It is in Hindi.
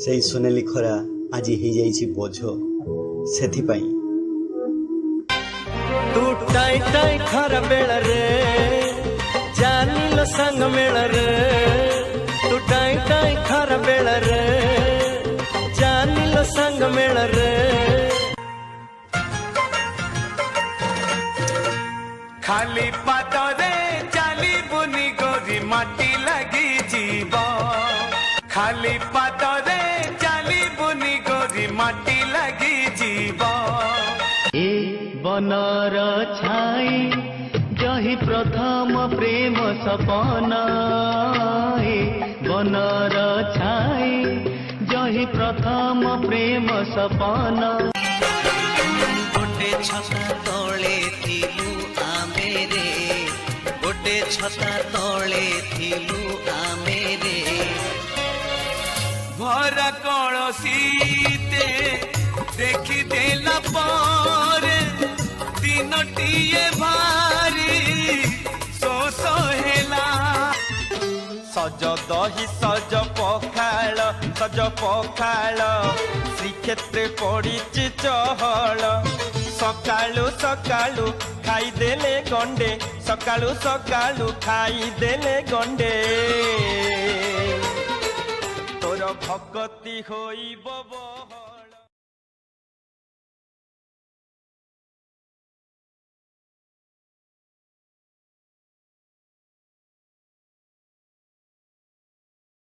सेई सोनेली खरा आज ही जाइछि बोझ सेथिपाई तू टाई टाई खरा बेला रे जानिलो संग मेला रे तू टाई टाई खरा बेला रे जानिलो संग मेला रे खाली पादरे चाली बुनी गोरी माटी लगी जीव खाली पादरे चाली बुनी गोरी माटी लगी जीव ए बनर छाई जही प्रथम प्रेम सपना ए बनर छाई जही प्रथम प्रेम सपना गोटे छता तले थिलु आमे रे गोटे छता तले थिलु आमे रे भर कलसीते देखी देला पर दिनटिए भारी सोस हेला सज दही सज पखाल श्रीक्षेत्र पड़ी चहल सकालू सकालू खाईदेले गंडे सकालू सकालू खाईदेले गंडे तोर भगती होइब बह।